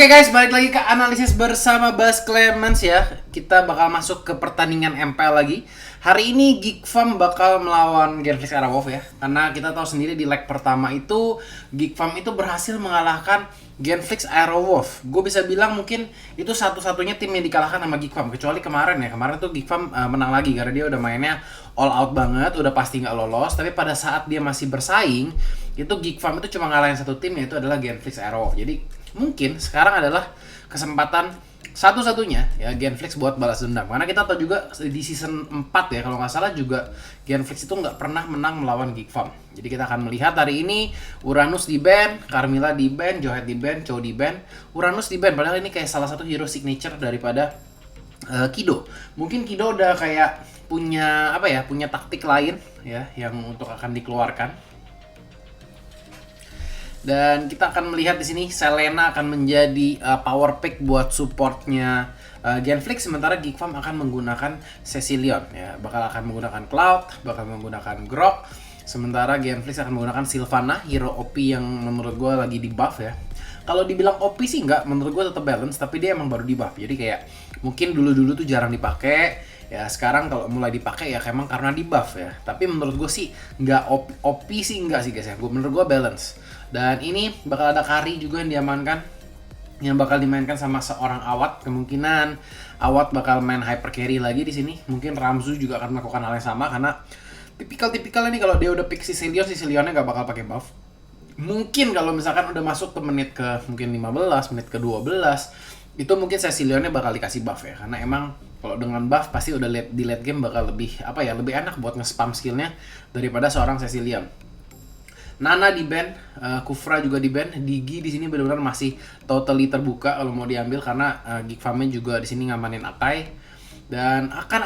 Oke guys, balik lagi ke analisis bersama Bas Clemens ya. Kita bakal masuk ke pertandingan MPL lagi. Hari ini Geek Farm bakal melawan Genflix Airwolf ya. Karena kita tahu sendiri di leg pertama itu Geek Farm itu berhasil mengalahkan Genflix Airwolf. Gue bisa bilang mungkin itu satu-satunya tim yang dikalahkan sama Geek Farm. Kecuali kemarin ya. Kemarin tuh Geek Farm menang lagi karena dia udah mainnya all out banget, udah pasti nggak lolos. Tapi pada saat dia masih bersaing, itu Geek Farm itu cuma ngalahin satu tim, yaitu adalah Genflix Airwolf. Jadi mungkin sekarang adalah kesempatan satu-satunya ya Genflix buat balas dendam, karena kita tahu juga di season 4 ya kalau nggak salah juga Genflix itu nggak pernah menang melawan Geek Farm. Jadi kita akan melihat hari ini Uranus di ban, Carmilla di ban, Johet di ban, Chow di ban. Uranus di ban padahal ini kayak salah satu hero signature daripada Kido. Mungkin Kido udah kayak punya punya taktik lain ya yang untuk akan dikeluarkan. Dan kita akan melihat di sini Selena akan menjadi power pick buat supportnya Genflix, sementara Geek Farm akan menggunakan Cecilion ya, bakal akan menggunakan Cloud, bakal menggunakan Grok, sementara Genflix akan menggunakan Sylvana, hero OP yang menurut gue lagi di buff ya. Kalau dibilang OP sih enggak, menurut gue tetap balance, tapi dia emang baru di buff. Jadi kayak mungkin dulu-dulu tuh jarang dipakai. Ya sekarang kalau mulai dipakai ya emang karena di buff ya. Tapi menurut gue sih nggak OP sih enggak sih guys ya. Menurut gue balance. Dan ini bakal ada Kari juga yang diamankan, yang bakal dimainkan sama seorang Awat. Kemungkinan Awat bakal main hyper carry lagi di sini. Mungkin Ramzu juga akan melakukan hal yang sama karena tipikal ini kalau dia udah pick Sicilionnya nggak bakal pakai buff. Mungkin kalau misalkan udah masuk ke menit ke mungkin 15, menit ke 12, itu mungkin Cecilionnya bakal dikasih buff ya, karena emang kalau dengan buff pasti udah di late game bakal lebih lebih enak buat nge-spam skillnya daripada seorang Cecilion. Nana di ban, Kufra juga di ban, Digi di sini benar-benar masih totally terbuka kalau mau diambil karena Geek Farm juga di sini ngamanin Akai, dan akan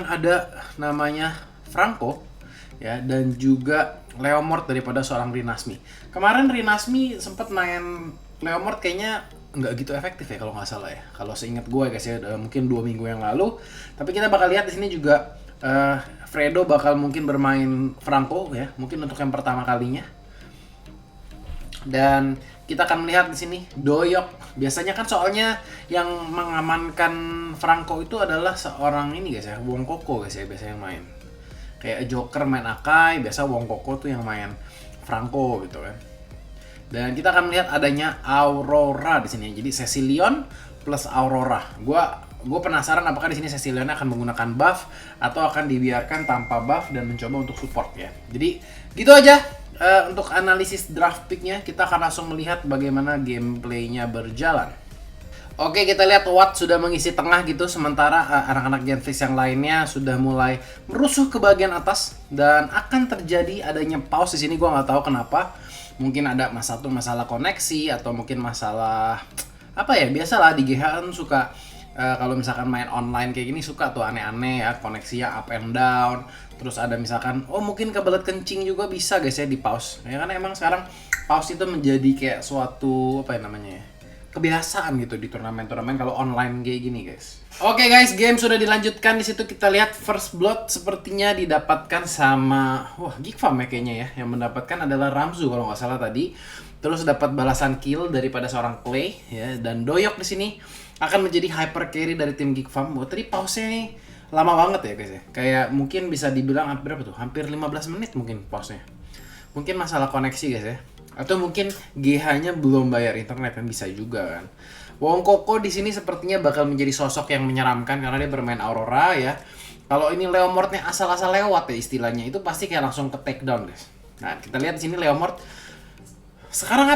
ada namanya Franco ya, dan juga Leomord daripada seorang Rinasmi. Kemarin Rinasmi sempat main Leomord kayaknya nggak gitu efektif ya kalau nggak salah ya. Kalau seingat gue guys ya, mungkin 2 minggu yang lalu. Tapi kita bakal lihat di sini juga Fredo bakal mungkin bermain Franco ya, mungkin untuk yang pertama kalinya. Dan kita akan melihat di sini Doyok. Biasanya kan soalnya yang mengamankan Franco itu adalah seorang ini guys ya, Wong Koko guys ya, biasanya yang main. Kayak Joker main Akai, biasa Wong Koko tuh yang main Franco gitu kan. Dan kita akan melihat adanya Aurora di sini. Jadi Cecilion plus Aurora. Gue penasaran apakah di sini Cecilion akan menggunakan buff atau akan dibiarkan tanpa buff dan mencoba untuk support ya. Jadi gitu aja untuk analisis draft picknya. Kita akan langsung melihat bagaimana gameplaynya berjalan. Oke, kita lihat Watt sudah mengisi tengah gitu, sementara anak-anak Genflix yang lainnya sudah mulai merusuh ke bagian atas, dan akan terjadi adanya pause di sini. Gua nggak tahu kenapa. Mungkin ada masalah koneksi atau mungkin masalah biasalah di GH kan suka kalau misalkan main online kayak gini suka tuh aneh-aneh ya, koneksinya up and down. Terus ada misalkan mungkin kebelet kencing juga bisa guys ya di pause. Ya karena emang sekarang pause itu menjadi kayak suatu kebiasaan gitu di turnamen-turnamen kalau online kayak gini guys. Oke guys, game sudah dilanjutkan. Di situ kita lihat first blood sepertinya didapatkan sama Geek Farm ya kayaknya ya. Yang mendapatkan adalah Ramzu kalau nggak salah tadi. Terus dapat balasan kill daripada seorang Clay ya, dan Doyok di sini akan menjadi hyper carry dari tim Geek Farm. Tadi pause-nya nih lama banget ya guys ya. Kayak mungkin bisa dibilang hampir 15 menit mungkin pause-nya. Mungkin masalah koneksi guys ya. Atau mungkin GH-nya belum bayar internet kan, bisa juga kan. Wong Koko di sini sepertinya bakal menjadi sosok yang menyeramkan karena dia bermain Aurora ya. Kalau ini Leomordnya asal-asal lewat ya istilahnya, itu pasti kayak langsung ke take down guys. Nah, kita lihat di sini Leomord sekarang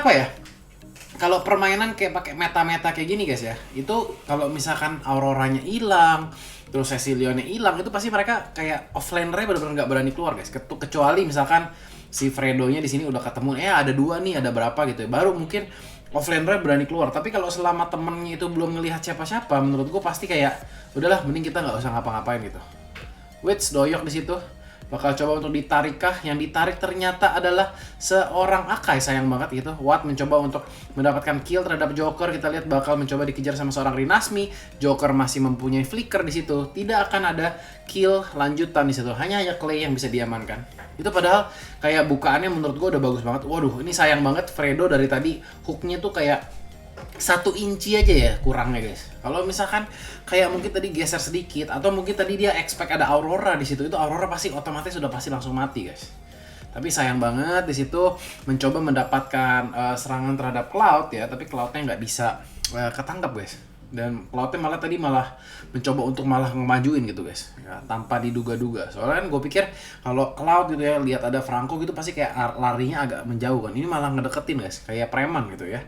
kalau permainan kayak pakai meta-meta kayak gini guys ya, itu kalau misalkan Auroranya hilang, terus Cecilionnya hilang, itu pasti mereka kayak offlaner-nya benar-benar nggak berani keluar guys. Kecuali misalkan si Fredo-nya di sini udah ketemu, ada 2 nih, ada berapa gitu ya, baru mungkin offlaner berani keluar. Tapi kalau selama temennya itu belum ngelihat siapa-siapa, menurut gue pasti kayak udahlah mending kita nggak usah ngapa-ngapain gitu. Doyok di situ bakal coba untuk ditarik kah? Yang ditarik ternyata adalah seorang Akai, sayang banget gitu. Watt mencoba untuk mendapatkan kill terhadap Joker. Kita lihat bakal mencoba dikejar sama seorang Rinasmi. Joker masih mempunyai flicker di situ. Tidak akan ada kill lanjutan di situ. Hanya Clay yang bisa diamankan. Itu padahal kayak bukaannya menurut gue udah bagus banget. Waduh, ini sayang banget Fredo dari tadi hooknya tuh kayak 1 inci aja ya kurangnya guys. Kalau misalkan kayak mungkin tadi geser sedikit atau mungkin tadi dia expect ada Aurora di situ, itu Aurora pasti otomatis sudah pasti langsung mati guys. Tapi sayang banget di situ mencoba mendapatkan serangan terhadap Cloud ya, tapi Cloudnya nggak bisa ketangkap guys. Dan Cloudnya malah mencoba untuk malah ngemajuin gitu guys ya, tanpa diduga-duga. Soalnya kan gue pikir kalau Cloud gitu ya lihat ada Franco gitu pasti kayak larinya agak menjauh kan. Ini malah ngedeketin guys, kayak preman gitu ya.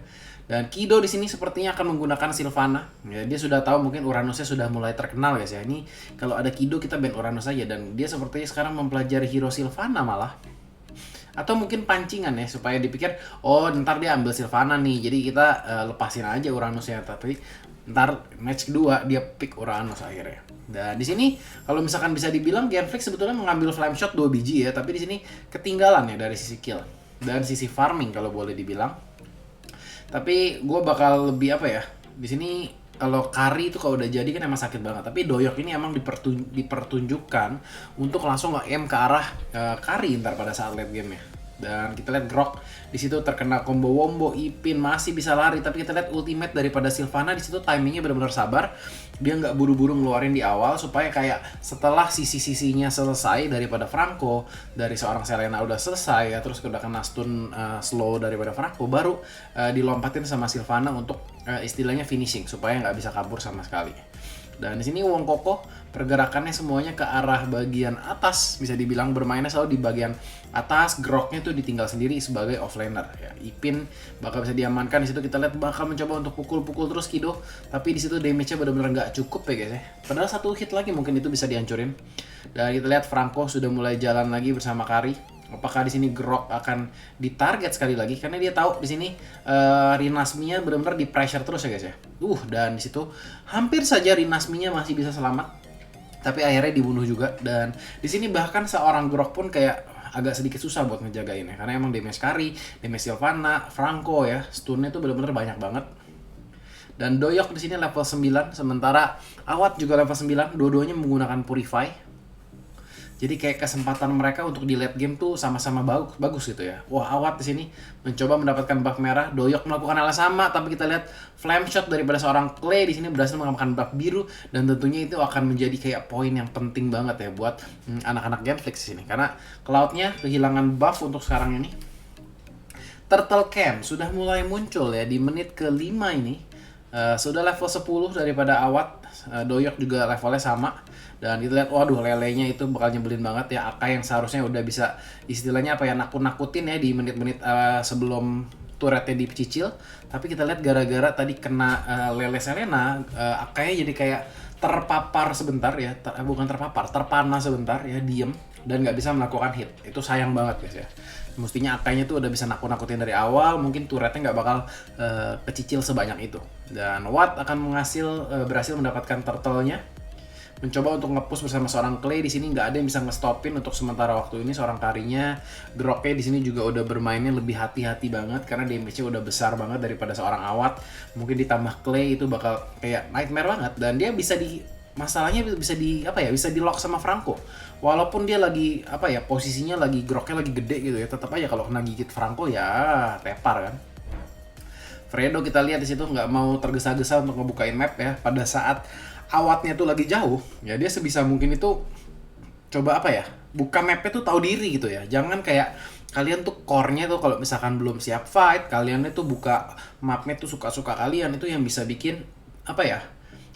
Dan Kido di sini sepertinya akan menggunakan Sylvana. Ya, dia sudah tahu mungkin Uranusnya sudah mulai terkenal guys ya. Ini kalau ada Kido kita ban Uranus aja, dan dia sepertinya sekarang mempelajari hero Sylvana malah. Atau mungkin pancingan ya supaya dipikir oh ntar dia ambil Sylvana nih. Jadi kita lepasin aja Uranusnya, tapi ntar match kedua dia pick Uranus akhirnya. Dan di sini kalau misalkan bisa dibilang Genflix sebetulnya mengambil flame shot 2 biji ya, tapi di sini ketinggalan ya dari sisi kill dan sisi farming kalau boleh dibilang. Tapi gue bakal lebih apa ya, di sini kalau Kari itu kalau udah jadi kan emang sakit banget. Tapi Doyok ini emang dipertunjukkan untuk langsung nge-aim ke arah Kari ntar pada saat late game ya. Dan kita lihat Grok di situ terkena combo wombo, Ipin masih bisa lari, tapi kita lihat ultimate daripada Sylvana di situ timingnya benar-benar sabar. Dia nggak buru-buru ngeluarin di awal supaya kayak setelah sisi-sisinya selesai daripada Franco, dari seorang Selena udah selesai ya, terus udah kena stun slow daripada Franco, baru dilompatin sama Sylvana untuk istilahnya finishing supaya nggak bisa kabur sama sekali. Dan di sini Wong Koko pergerakannya semuanya ke arah bagian atas, bisa dibilang bermainnya selalu di bagian atas. Groknya tuh ditinggal sendiri sebagai offlaner ya. Ipin bakal bisa diamankan di situ. Kita lihat bakal mencoba untuk pukul-pukul terus Kido, tapi di situ damage-nya benar-benar nggak cukup ya guys ya. Padahal 1 hit lagi mungkin itu bisa dihancurin. Dan kita lihat Franco sudah mulai jalan lagi bersama Kari. Apakah di sini Grok akan ditarget sekali lagi? Karena dia tahu di sini Rinasminya benar-benar di pressure terus ya guys ya. Dan di situ hampir saja Rinasminya masih bisa selamat, tapi akhirnya dibunuh juga. Dan di sini bahkan seorang Grok pun kayak agak sedikit susah buat ngejagain ya, karena emang damage Kari, damage Sylvana, Franco ya, stunnya tuh benar-benar banyak banget. Dan Doyok di sini level 9, sementara Awat juga level 9, dua-duanya menggunakan Purify. Jadi kayak kesempatan mereka untuk di late game tuh sama-sama bagus gitu ya. Wah, Awat di sini mencoba mendapatkan buff merah, Doyok melakukan hal sama, tapi kita lihat flame shot daripada seorang Clay di sini berhasil mengamankan buff biru, dan tentunya itu akan menjadi kayak poin yang penting banget ya buat anak-anak Genflix di sini, karena Cloud-nya kehilangan buff untuk sekarang ini. Turtle Camp sudah mulai muncul ya di menit ke-5 ini. Sudah level 10 daripada Awat, Doyok juga levelnya sama. Dan kita lihat, waduh, lelenya itu bakal nyebelin banget ya. Akai yang seharusnya udah bisa istilahnya apa ya, nakut-nakutin ya di menit-menit sebelum turretnya dicicil. Tapi kita lihat gara-gara tadi kena lele Selena, Akai jadi kayak terpapar sebentar ya, terpana sebentar ya, diem dan nggak bisa melakukan hit. Itu sayang banget guys ya. Mestinya Akainya tuh udah bisa nakut-nakutin dari awal, mungkin turretnya nggak bakal kecicil sebanyak itu. Dan Watt akan berhasil mendapatkan turtle-nya, mencoba untuk nge-push bersama seorang Clay. Di sini nggak ada yang bisa nge-stopin untuk sementara waktu ini seorang Karinya. Groknya di sini juga udah bermainnya lebih hati-hati banget karena damage-nya udah besar banget daripada seorang Awat. Mungkin ditambah Clay itu bakal kayak nightmare banget, dan dia bisa bisa di lock sama Franco. Walaupun dia lagi posisinya lagi Groknya lagi gede gitu ya, tetap aja kalau kena gigit Franco ya tepar kan. Fredo kita lihat di situ nggak mau tergesa-gesa untuk ngebukain map ya. Pada saat Awatnya tuh lagi jauh, ya dia sebisa mungkin itu coba buka mapnya tuh tahu diri gitu ya. Jangan kayak kalian tuh core-nya tuh kalau misalkan belum siap fight, kalian itu buka mapnya tuh suka-suka kalian, itu yang bisa bikin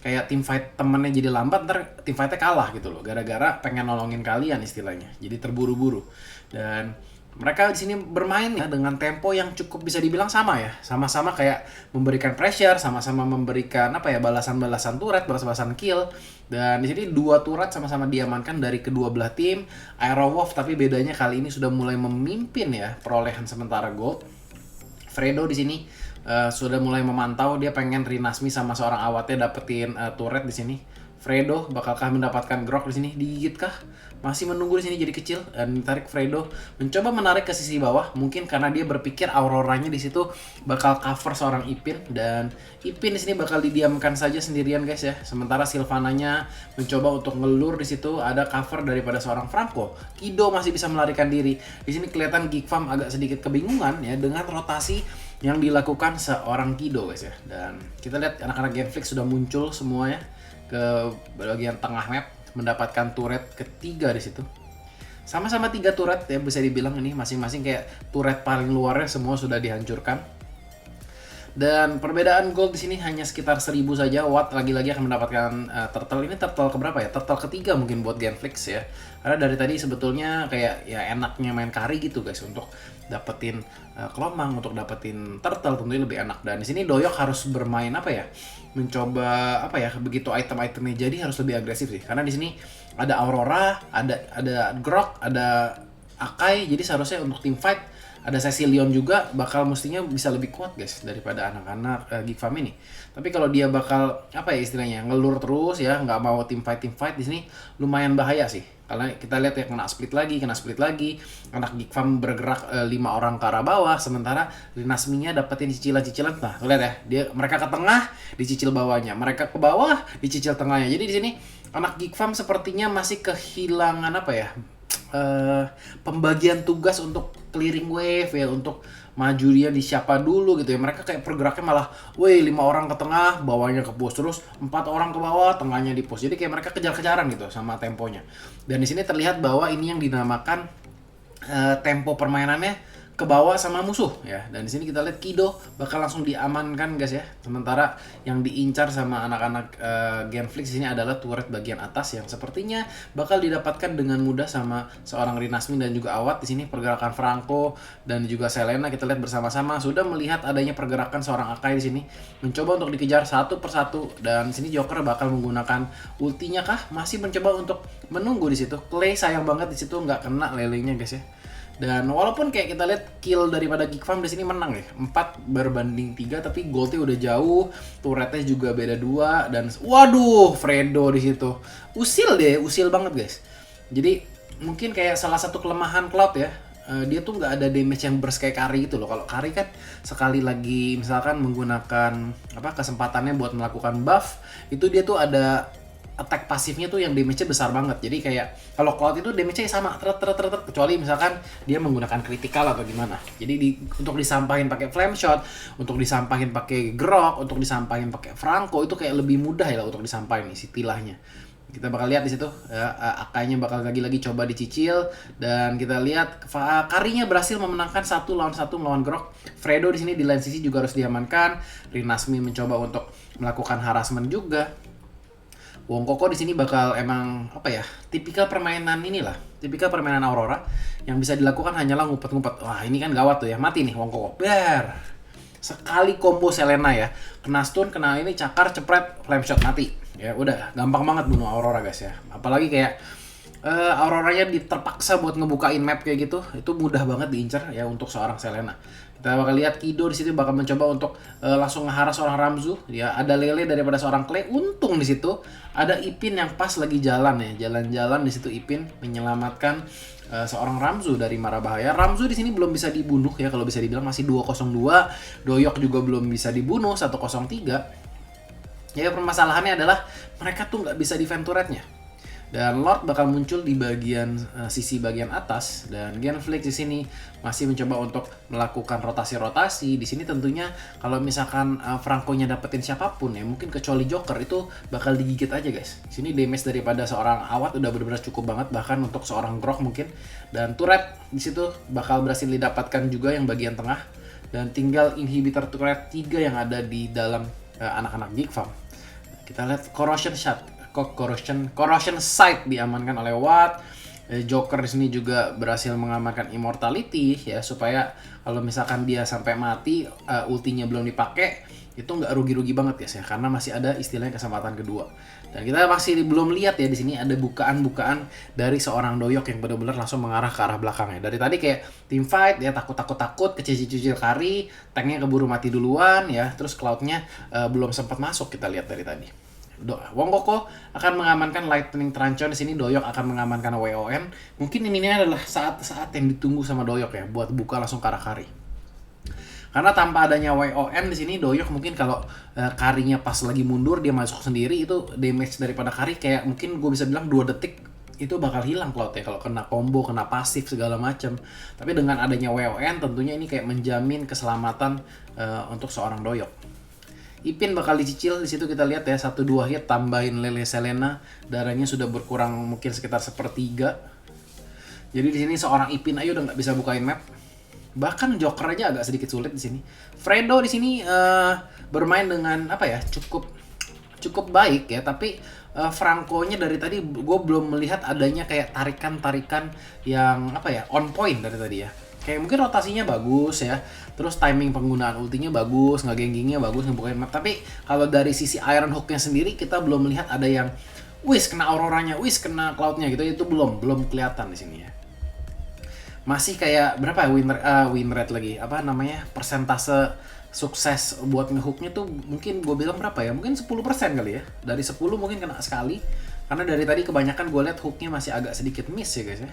kayak tim fight temennya jadi lambat, ntar tim fightnya kalah gitu loh, gara-gara pengen nolongin kalian istilahnya, jadi terburu-buru. Dan mereka di sini bermain ya dengan tempo yang cukup bisa dibilang sama ya, sama-sama kayak memberikan pressure, sama-sama memberikan balasan-balasan turret, balasan-balasan kill. Dan di sini 2 turret sama-sama diamankan dari kedua belah tim. Aerowolf tapi bedanya kali ini sudah mulai memimpin ya perolehan sementara gold. Fredo di sini sudah mulai memantau, dia pengen Rinasmi sama seorang Awatnya dapetin turret di sini. Fredo bakalkah mendapatkan grok di sini? Digigit kah? Masih menunggu di sini jadi kecil dan ditarik. Fredo mencoba menarik ke sisi bawah, mungkin karena dia berpikir Auroranya di situ bakal cover seorang Ipin, dan Ipin di sini bakal didiamkan saja sendirian guys ya. Sementara Sylvananya mencoba untuk ngelur, di situ ada cover daripada seorang Franco. Kido masih bisa melarikan diri. Di sini kelihatan Geek Farm agak sedikit kebingungan ya dengan rotasi yang dilakukan seorang Kido guys ya. Dan kita lihat anak-anak Genflix sudah muncul semua ya ke bagian tengah map, mendapatkan turret ketiga di situ. Sama-sama 3 turret ya, bisa dibilang ini masing-masing kayak turret paling luarnya semua sudah dihancurkan. Dan perbedaan gold di sini hanya sekitar 1000 saja. Watt lagi-lagi akan mendapatkan turtle. Ini turtle keberapa ya? Turtle ketiga mungkin buat Genflix ya. Karena dari tadi sebetulnya kayak ya enaknya main carry gitu guys, untuk dapetin kelomang, untuk dapetin turtle tentunya lebih enak. Dan di sini Doyok harus bermain apa ya? Mencoba apa ya? Begitu item-itemnya jadi harus lebih agresif sih. Karena di sini ada Aurora, ada Grok, ada Akai. Jadi seharusnya untuk team fight ada Cecilion juga bakal mestinya bisa lebih kuat guys daripada anak-anak Geek Farm ini. Tapi kalau dia bakal apa ya istilahnya, ngelur terus ya, nggak mau team fight di sini lumayan bahaya sih. Karena kita lihat ya kena split lagi, anak Geek Farm bergerak 5 orang ke arah bawah, sementara Rinasminya dapetin cicilan-cicilan. Nah, lihat ya, mereka ke tengah dicicil bawahnya, mereka ke bawah dicicil tengahnya. Jadi di sini anak Geek Farm sepertinya masih kehilangan apa ya? Pembagian tugas untuk clearing wave ya, untuk maju dia di siapa dulu gitu ya. Mereka kayak pergeraknya malah 5 orang ke tengah, bawahnya ke push, terus 4 orang ke bawah, tengahnya di push. Jadi kayak mereka kejar-kejaran gitu sama temponya. Dan di sini terlihat bahwa ini yang dinamakan tempo permainannya ke bawah sama musuh ya. Dan di sini kita lihat Kido bakal langsung diamankan guys ya. Sementara yang diincar sama anak-anak Genflix ini adalah turret bagian atas yang sepertinya bakal didapatkan dengan mudah sama seorang Rinasmi dan juga Awat. Di sini pergerakan Franco dan juga Selena kita lihat bersama-sama sudah melihat adanya pergerakan seorang Akai di sini, mencoba untuk dikejar satu persatu. Dan di sini Joker bakal menggunakan ultinya kah? Masih mencoba untuk menunggu di situ. Clay sayang banget di situ nggak kena lelenya guys ya. Dan walaupun kayak kita lihat kill daripada Geek Farm di sini menang ya, 4 berbanding 3, tapi goldnya udah jauh, turretnya juga beda 2, dan waduh, Fredo di situ. Usil banget guys. Jadi mungkin kayak salah satu kelemahan Cloud ya. Dia tuh nggak ada damage yang burst kayak Kari gitu loh. Kalau Kari kan sekali lagi misalkan menggunakan kesempatannya buat melakukan buff, itu dia tuh ada attack pasifnya tuh yang damage-nya besar banget. Jadi kayak kalau Cloud itu damage-nya sama kecuali misalkan dia menggunakan critical atau gimana. Jadi untuk disampahin pakai flame shot, untuk disampahin pakai grok, untuk disampahin pakai Franco itu kayak lebih mudah ya untuk disampahin isi tilahnya. Kita bakal lihat di situ ya, Akainya bakal lagi coba dicicil, dan kita lihat Karinya berhasil memenangkan 1 lawan 1 melawan Grok. Fredo di sini di lain sisi juga harus diamankan. Rinasmi mencoba untuk melakukan harassment juga. Wong Koko di sini bakal emang tipikal permainan Aurora yang bisa dilakukan hanyalah ngumpet-ngumpet. Wah, ini kan gawat tuh ya, mati nih Wong Koko. Sekali combo Selena ya, kena stun, kena ini cakar, cepret, flame shot, mati. Ya udah, gampang banget bunuh Aurora guys ya. Apalagi kayak Auroranya terpaksa buat ngebukain map kayak gitu, itu mudah banget diincar ya untuk seorang Selena. Kita bakal lihat Kido di situ bakal mencoba untuk langsung ngeharas seorang Ramzu. Ya, ada Lele daripada seorang Clay. Untung di situ ada Ipin yang pas lagi jalan ya, jalan-jalan di situ Ipin menyelamatkan seorang Ramzu dari mara bahaya. Ramzu di sini belum bisa dibunuh ya, kalau bisa dibilang masih 202. Doyok juga belum bisa dibunuh 103. Ya, permasalahannya adalah mereka tuh nggak bisa defend turretnya. Dan Lord bakal muncul di bagian sisi bagian atas, dan Genflix di sini masih mencoba untuk melakukan rotasi-rotasi. Di sini tentunya kalau misalkan Franco-nya dapetin siapapun ya, mungkin kecuali Joker, itu bakal digigit aja guys. Di sini damage daripada seorang Awat udah benar-benar cukup banget, bahkan untuk seorang Grok mungkin. Dan turret di situ bakal berhasil didapatkan juga yang bagian tengah, dan tinggal inhibitor turret 3 yang ada di dalam anak-anak Geek Farm. Kita lihat Corrosion Sight diamankan oleh Watt. Joker di sini juga berhasil mengamankan Immortality ya, supaya kalau misalkan dia sampai mati ultinya belum dipakai, itu nggak rugi-rugi banget guys ya, karena masih ada istilahnya kesempatan kedua. Dan kita masih belum lihat ya, di sini ada bukaan-bukaan dari seorang Doyok yang benar-benar langsung mengarah ke arah belakangnya. Dari tadi kayak team fight ya, takut kecil-kecil Kari, tanknya keburu mati duluan ya, terus Cloud-nya belum sempat masuk, kita lihat dari tadi. Wong Koko akan mengamankan Lightning Tranchon di sini, Doyok akan mengamankan WON. Mungkin ini adalah saat-saat yang ditunggu sama Doyok ya buat buka langsung Karakari. Karena tanpa adanya WON di sini Doyok mungkin kalau Karinya pas lagi mundur dia masuk sendiri, itu damage daripada Kari kayak mungkin gue bisa bilang 2 detik itu bakal hilang cloud ya kalau kena combo, kena pasif segala macam. Tapi dengan adanya WON tentunya ini kayak menjamin keselamatan untuk seorang Doyok. Ipin bakal dicicil di situ, kita lihat ya 1-2 hit tambahin Lele Selena, darahnya sudah berkurang mungkin sekitar 1/3. Jadi di sini seorang Ipin aja udah nggak bisa bukain map. Bahkan Joker aja agak sedikit sulit di sini. Fredo di sini bermain dengan apa ya, cukup baik ya, tapi Franco-nya dari tadi gue belum melihat adanya kayak tarikan-tarikan yang apa ya, on point dari tadi ya. Kayak mungkin rotasinya bagus ya, terus timing penggunaan ultinya bagus, nge-gangingnya bagus, ngebukain map. Tapi kalau dari sisi Iron Hook-nya sendiri kita belum melihat ada yang kena auroranya, kena cloud-nya gitu, itu belum kelihatan di sini ya. Masih kayak berapa ya win rate lagi, apa namanya, persentase sukses buat ngehooknya tuh mungkin gue bilang berapa ya, mungkin 10% kali ya, dari 10 mungkin kena sekali, karena dari tadi kebanyakan gue lihat hooknya masih agak sedikit miss ya guys ya.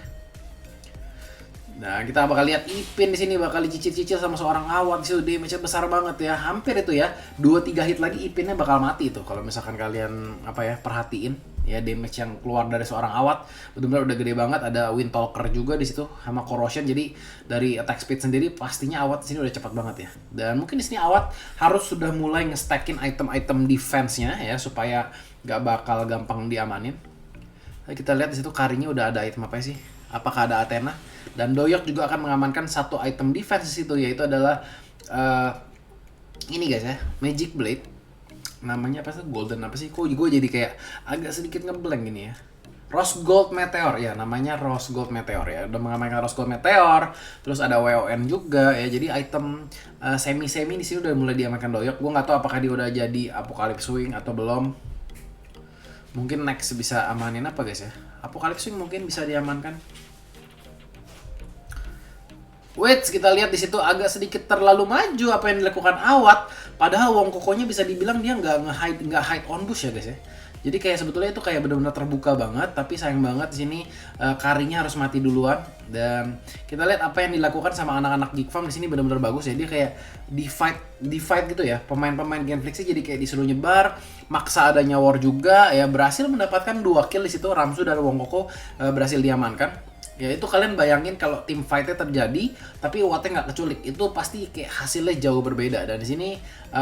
Nah, kita bakal lihat Ipin di sini bakal dicicil-cicil sama seorang Awat. Di situ damage-nya besar banget ya. Hampir itu ya. 2-3 hit lagi Ipinnya bakal mati tuh kalau misalkan kalian apa ya, perhatiin ya damage yang keluar dari seorang Awat. Benar-benar udah gede banget. Ada Wind Talker juga di situ sama Corrosion. Jadi dari attack speed sendiri pastinya Awat di sini udah cepat banget ya. Dan mungkin di sini Awat harus sudah mulai nge-stackin item-item defense-nya ya supaya nggak bakal gampang diamanin. Nah, kita lihat di situ Karinya udah ada item apa sih? Apakah ada Athena? Dan Doyok juga akan mengamankan satu item defense di situ, yaitu adalah ini guys ya, Magic Blade. Namanya apa sih? Golden apa sih? Kok gue jadi kayak agak sedikit ngeblank ini ya. Rose Gold Meteor ya, namanya Rose Gold Meteor ya. Udah mengamankan Rose Gold Meteor, terus ada WON juga ya. Jadi item semi-semi di sini udah mulai diamankan Doyok. Gue nggak tahu apakah dia udah jadi Apocalypse Swing atau belum. Mungkin next bisa amanin apa guys ya? Apocalypse Swing mungkin bisa diamankan. Wait, kita lihat di situ agak sedikit terlalu maju apa yang dilakukan Awat. Padahal Wong Kokonya bisa dibilang dia nggak hide on bush ya guys ya. Jadi kayak sebetulnya itu kayak benar-benar terbuka banget, tapi sayang banget di sini Karinya harus mati duluan. Dan kita lihat apa yang dilakukan sama anak-anak Geek Farm di sini benar-benar bagus ya. Dia kayak di fight gitu ya. Pemain-pemain Genflix jadi kayak disuruh nyebar, maksa adanya war juga ya, berhasil mendapatkan 2 kill di situ. Ramsu dan Wong Koko berhasil diamankan. Ya itu kalian bayangin kalau tim fightnya terjadi tapi Awatnya nggak keculik, itu pasti kayak hasilnya jauh berbeda. Dan di sini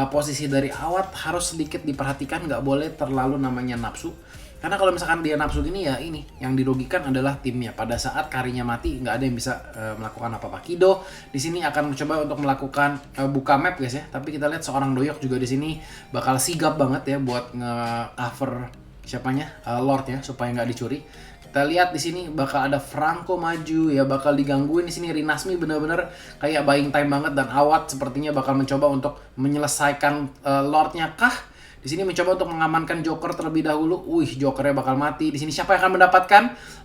posisi dari Awat harus sedikit diperhatikan, nggak boleh terlalu namanya nafsu, karena kalau misalkan dia nafsu gini ya ini yang dirugikan adalah timnya. Pada saat Karinya mati nggak ada yang bisa melakukan apa-apa. Kido di sini akan mencoba untuk melakukan buka map guys ya, tapi kita lihat seorang Doyok juga di sini bakal sigap banget ya buat nge-cover siapanya Lord ya supaya nggak dicuri. Kita lihat di sini bakal ada Franco maju ya, bakal digangguin di sini. Rinasmi bener-bener kayak buying time banget, dan Awat sepertinya bakal mencoba untuk menyelesaikan Lordnya kah? Di sini mencoba untuk mengamankan Joker terlebih dahulu. Jokernya bakal mati. Di sini siapa yang akan mendapatkan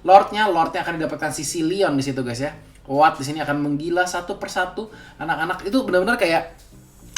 Lordnya? Lordnya akan didapatkan Sicilian di situ guys ya. Awat di sini akan menggila satu persatu anak-anak itu, benar-benar kayak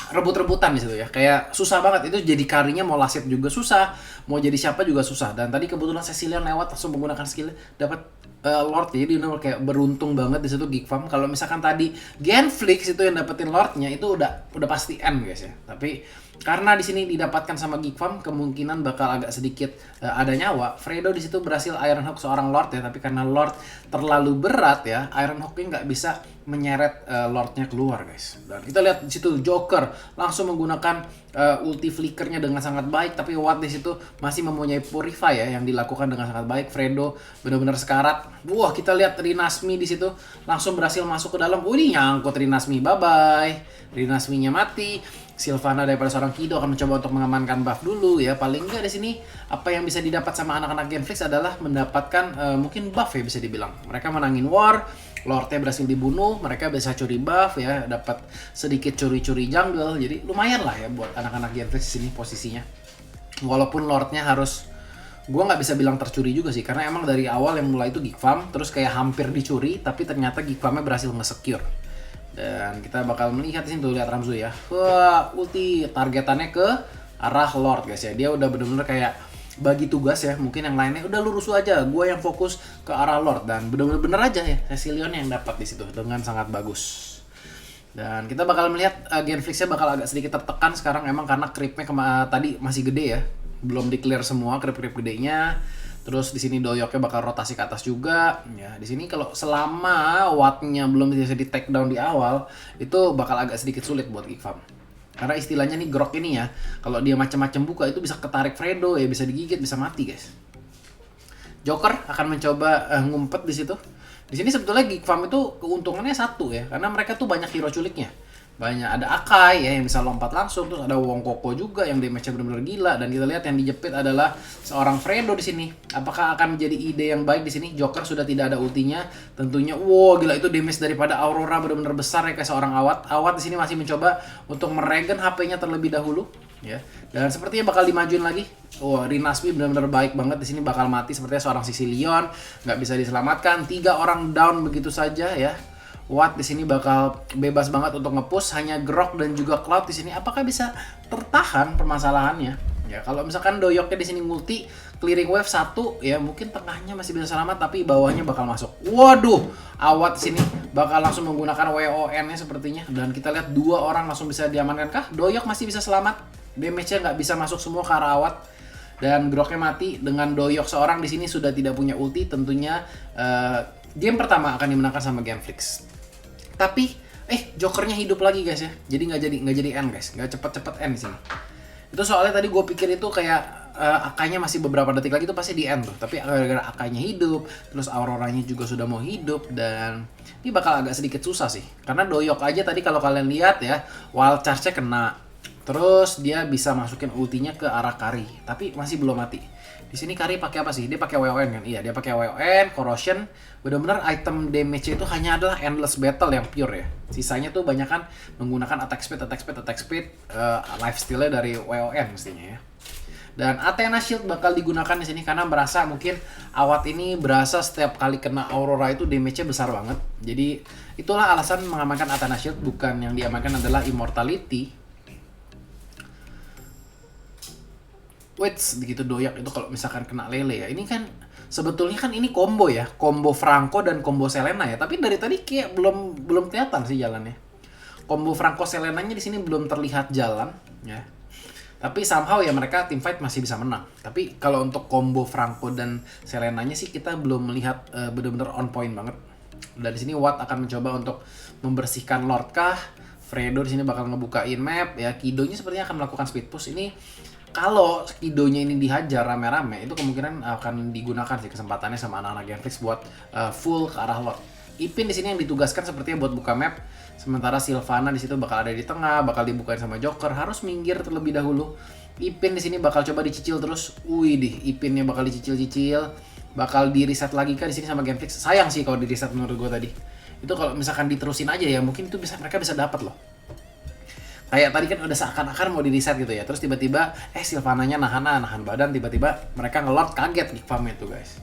rebut-rebutan di situ ya, kayak susah banget itu. Jadi Karinya mau last hit juga susah, mau jadi siapa juga susah. Dan tadi kebetulan Cecilion lewat langsung menggunakan skill dapat Lord, jadi benar kayak beruntung banget di situ Geek Farm. Kalau misalkan tadi Genflix itu yang dapetin Lordnya itu udah pasti end guys ya. Tapi karena di sini didapatkan sama Geek Farm, kemungkinan bakal agak sedikit ada nyawa. Fredo di situ berhasil Iron Hook seorang Lord ya, tapi karena Lord terlalu berat ya, Iron Hook-nya nggak bisa menyeret Lordnya keluar guys. Dan kita lihat di situ Joker langsung menggunakan ulti flickernya dengan sangat baik, tapi Watt di situ masih mempunyai Purify ya yang dilakukan dengan sangat baik. Fredo benar-benar sekarat. Wah, kita lihat Rinasmi di situ langsung berhasil masuk ke dalam. Nyangkut Rinasmi, bye bye. Rinasminya mati. Sylvana daripada seorang Kido akan mencoba untuk mengamankan buff dulu ya. Paling enggak di sini apa yang bisa didapat sama anak-anak Genflix adalah mendapatkan mungkin buff ya bisa dibilang. Mereka menangin war, Lordnya berhasil dibunuh, mereka bisa curi buff ya, dapat sedikit curi-curi jungle. Jadi lumayan lah ya buat anak-anak Genflix di sini posisinya. Walaupun Lordnya harus, gue nggak bisa bilang tercuri juga sih, karena emang dari awal yang mulai itu Geek Farm, terus kayak hampir dicuri, tapi ternyata Geek Farm-nya berhasil nge-secure. Dan kita bakal melihat di sini tuh, lihat Ramzu ya. Wah, ulti targetannya ke arah Lord guys ya. Dia udah bener-bener kayak bagi tugas ya, mungkin yang lainnya udah lu rusuh aja, gue yang fokus ke arah Lord, dan bener-bener aja ya Cecilion yang dapat di situ dengan sangat bagus. Dan kita bakal melihat Genflix-nya bakal agak sedikit tertekan sekarang emang karena creepnya tadi masih gede ya, belum di-clear semua creep-creep gedenya. Terus di sini Doyoknya bakal rotasi ke atas juga ya. Di sini kalau selama wattnya belum bisa di take down di awal, itu bakal agak sedikit sulit buat Geek Farm. Karena istilahnya nih Grok ini ya, kalau dia macam-macam buka itu bisa ketarik Fredo ya, bisa digigit, bisa mati guys. Joker akan mencoba ngumpet di situ. Di sini sebetulnya Geek Farm itu keuntungannya satu ya, karena mereka tuh banyak hero culiknya. Banyak ada Akai ya yang bisa lompat langsung, terus ada Wong Koko juga yang damage-nya benar-benar gila, dan kita lihat yang dijepit adalah seorang Fredo di sini. Apakah akan menjadi ide yang baik di sini? Joker sudah tidak ada ultinya, tentunya. Wow, gila itu damage daripada Aurora benar-benar besar ya kayak seorang Awat. Awat di sini masih mencoba untuk meregen HP-nya terlebih dahulu ya. Dan sepertinya bakal dimajuin lagi. Wah, Rinasmi benar-benar baik banget di sini, bakal mati sepertinya seorang Cecilion, nggak bisa diselamatkan. 3 orang down begitu saja ya. Watt di sini bakal bebas banget untuk nge-push, hanya Grok dan juga Cloud di sini. Apakah bisa tertahan permasalahannya? Ya, kalau misalkan Doyoknya di sini multi clearing wave 1 ya, mungkin tengahnya masih bisa selamat tapi bawahnya bakal masuk. Waduh, Awat di sini bakal langsung menggunakan WON-nya sepertinya, dan kita lihat 2 orang langsung bisa diamankan kah? Doyok masih bisa selamat. Damage-nya nggak bisa masuk semua ke arah Awat. Dan Groknya mati dengan Doyok seorang di sini sudah tidak punya ulti. Tentunya game pertama akan dimenangkan sama Genflix. Tapi Jokernya hidup lagi guys ya. Jadi nggak jadi end guys, nggak cepet end di sini. Itu soalnya tadi gue pikir itu kayak Akainya masih beberapa detik lagi itu pasti di end tuh. Tapi gara-gara Akainya hidup, terus Auroranya juga sudah mau hidup, dan ini bakal agak sedikit susah sih. Karena Doyok aja tadi kalau kalian lihat ya, wild charge-nya kena. Terus dia bisa masukin ultinya ke arah Kari, tapi masih belum mati. Di sini Kari pakai apa sih? Dia pakai WON kan? Iya, dia pakai WON, Corrosion. Benar-benar item damage itu hanya adalah endless battle yang pure ya. Sisanya tuh banyak kan menggunakan attack speed, lifesteal-nya dari WON mestinya ya. Dan Athena Shield bakal digunakan di sini karena merasa mungkin Awat ini berasa setiap kali kena Aurora itu damage-nya besar banget. Jadi itulah alasan mengamankan Athena Shield, bukan yang diamankan adalah Immortality. Wait, begitu Doyak itu kalau misalkan kena lele ya. Ini kan sebetulnya kan ini combo ya, combo Franco dan combo Selena ya. Tapi dari tadi kayak belum kelihatan sih jalannya. Combo Franco Selenanya di sini belum terlihat jalan ya. Tapi somehow ya mereka team fight masih bisa menang. Tapi kalau untuk combo Franco dan Selenanya sih kita belum melihat benar-benar on point banget. Dan di sini Watt akan mencoba untuk membersihkan Lord kah. Fredo di sini bakal ngebukain map ya. Kidonya sepertinya akan melakukan speed push ini. Kalau Kidonya ini dihajar rame-rame, itu kemungkinan akan digunakan sih kesempatannya sama anak-anak Genflix buat full ke arah Lord. Ipin di sini yang ditugaskan sepertinya buat buka map, sementara Sylvana di situ bakal ada di tengah, bakal dibukain sama Joker, harus minggir terlebih dahulu. Ipin di sini bakal coba dicicil terus. Wih, Ipinnya bakal dicicil-cicil, bakal di reset lagi kan di sini sama Genflix. Sayang sih kalau di reset menurut gue tadi. Itu kalau misalkan diterusin aja ya, mungkin itu mereka bisa dapat loh. Kayak tadi kan udah seakan-akan mau di reset gitu ya, terus tiba-tiba Sylvananya nahan badan, tiba-tiba mereka ngelord, kaget Geek Farm itu guys.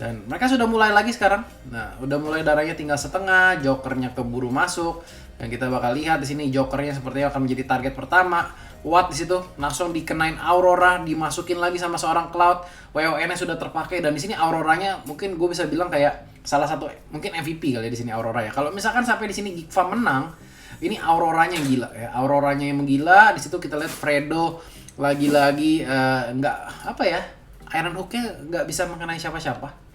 Dan mereka sudah mulai lagi sekarang. Nah, udah mulai darahnya tinggal setengah, Jokernya keburu masuk, dan kita bakal lihat di sini Jokernya sepertinya akan menjadi target pertama. Watt di situ langsung dikenain Aurora, dimasukin lagi sama seorang Cloud. WON-nya sudah terpakai, dan di sini Auroranya mungkin gue bisa bilang kayak salah satu mungkin MVP kali ya di sini Aurora ya. Kalau misalkan sampai di sini Geek Farm menang, ini Auroranya yang gila ya. Auroranya yang menggila. Di situ kita lihat Fredo lagi-lagi nggak apa ya, Iron Hook-nya nggak bisa mengenai siapa-siapa.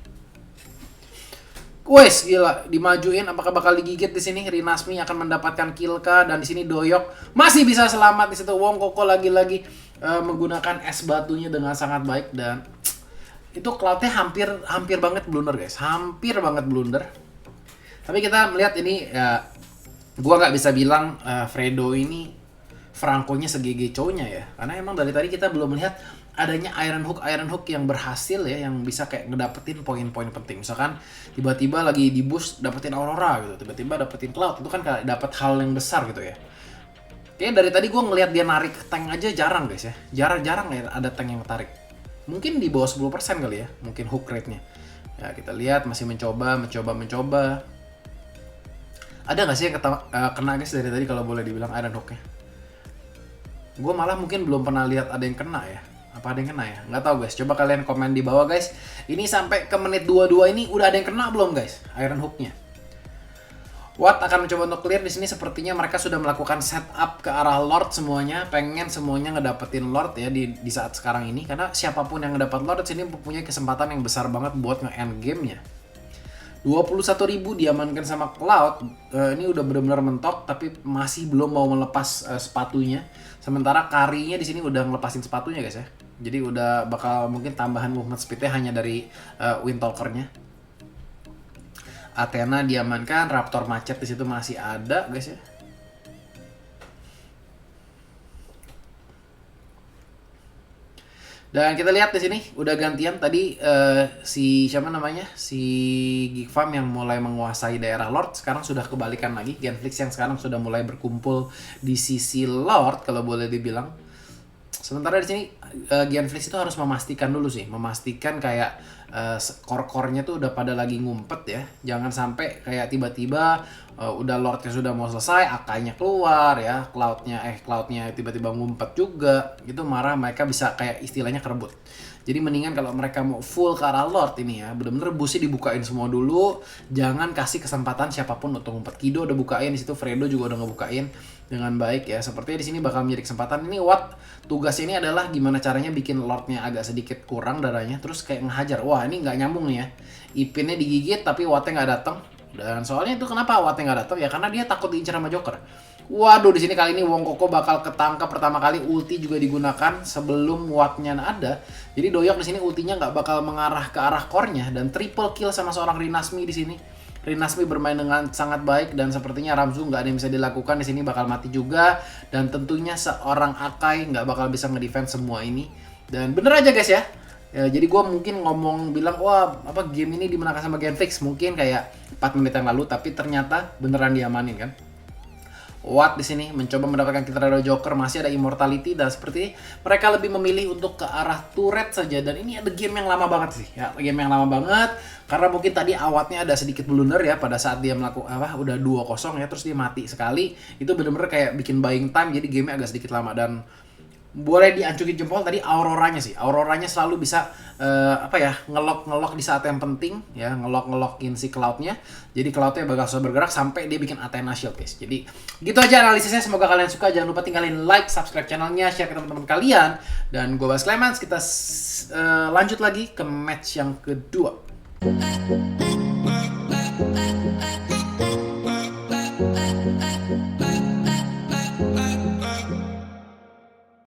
Wes gila, dimajuin. Apakah bakal digigit di sini? Rinasmi akan mendapatkan kill kah? Dan di sini Doyok masih bisa selamat di situ. Wong Koko lagi-lagi menggunakan es batunya dengan sangat baik, dan itu Cloud-nya hampir banget blunder guys, hampir banget blunder. Tapi kita melihat ini ya, gua nggak bisa bilang Fredo ini Franco-nya segege-cow-nya ya, karena emang dari tadi kita belum melihat adanya Iron Hook yang berhasil ya, yang bisa kayak ngedapetin poin-poin penting. Misalkan tiba-tiba lagi di boost dapetin Aurora gitu, tiba-tiba dapetin Cloud, itu kan kayak dapet hal yang besar gitu ya. Kayaknya dari tadi gua ngelihat dia narik tank aja jarang guys ya, jarang ya ada tank yang tarik. Mungkin di bawah 10% kali ya, mungkin hook rate-nya. Ya kita lihat masih mencoba. Ada nggak sih yang kena guys dari tadi kalau boleh dibilang Iron Hook-nya? Gue malah mungkin belum pernah lihat ada yang kena ya. Apa ada yang kena ya? Nggak tahu guys, coba kalian komen di bawah guys. Ini sampai ke menit 22 ini udah ada yang kena belum guys Iron Hook-nya? Watt akan mencoba untuk clear di sini. Sepertinya mereka sudah melakukan setup ke arah Lord semuanya, pengen semuanya ngedapetin Lord ya di saat sekarang ini, karena siapapun yang ngedapat Lord di sini mempunyai kesempatan yang besar banget buat nge-end game-nya. 21.000 diamankan sama Cloud. Ini udah benar-benar mentok tapi masih belum mau melepas sepatunya. Sementara Karinya di sini udah ngelepasin sepatunya guys ya. Jadi udah bakal mungkin tambahan movement speed-nya hanya dari Windtalker-nya. Athena diamankan, Raptor macet di situ masih ada guys ya. Dan kita lihat di sini udah gantian tadi si siapa namanya? Si Geek Farm yang mulai menguasai daerah Lord, sekarang sudah kebalikan lagi. Genflix yang sekarang sudah mulai berkumpul di sisi Lord kalau boleh dibilang. Sementara di sini Genflix itu harus memastikan dulu sih, memastikan kayak core-core-nya tuh udah pada lagi ngumpet ya. Jangan sampai kayak tiba-tiba udah Lordnya sudah mau selesai, Akainya keluar ya, Cloudnya tiba-tiba ngumpet juga. Itu marah, mereka bisa kayak istilahnya kerebut. Jadi mendingan kalau mereka mau full ke arah Lord ini ya, bener-bener busnya dibukain semua dulu. Jangan kasih kesempatan siapapun untuk ngumpet. Kido udah bukain di situ, Fredo juga udah ngebukain dengan baik ya. Sepertinya di sini bakal menjadi kesempatan. Ini Watt tugasnya ini adalah gimana caranya bikin Lordnya agak sedikit kurang darahnya, terus kayak ngehajar. Wah ini nggak nyambung nih ya. Ipinnya digigit tapi Wattnya nggak datang. Dan soalnya itu kenapa Wattnya nggak datang ya? Karena dia takut diincar sama Joker. Waduh, di sini kali ini Wong Koko bakal ketangkap pertama kali, ulti juga digunakan sebelum Wattnya ada. Jadi Doyok di sini ultinya nggak bakal mengarah ke arah core-nya, dan triple kill sama seorang Rinasmi di sini. Rinasmi bermain dengan sangat baik dan sepertinya Ramzu nggak ada yang bisa dilakukan di sini, bakal mati juga, dan tentunya seorang Akai nggak bakal bisa ngedefense semua ini. Dan bener aja guys ya. Jadi gue mungkin bilang wah apa game ini dimenangkan sama Genflix mungkin kayak 4 menit yang lalu, tapi ternyata beneran diamanin kan. Watt di sini mencoba mendapatkan Kitrado Joker, masih ada Immortality, dan seperti mereka lebih memilih untuk ke arah turret saja. Dan ini ada game yang lama banget sih ya, game yang lama banget karena mungkin tadi awatnya ada sedikit blunder ya pada saat dia melakukan udah 2-0 ya, terus dia mati sekali. Itu bener-bener kayak bikin buying time, jadi gamenya agak sedikit lama. Dan boleh diancukin jempol tadi Auroranya sih. Auroranya selalu bisa ngelok di saat yang penting ya, ngelokin si Cloudnya. Jadi Cloudnya bakal susah bergerak sampai dia bikin Athena Shield guys. Jadi gitu aja analisisnya, semoga kalian suka. Jangan lupa tinggalin like, subscribe channelnya, share ke teman-teman kalian. Dan gue Bas Clemens, kita lanjut lagi ke match yang kedua.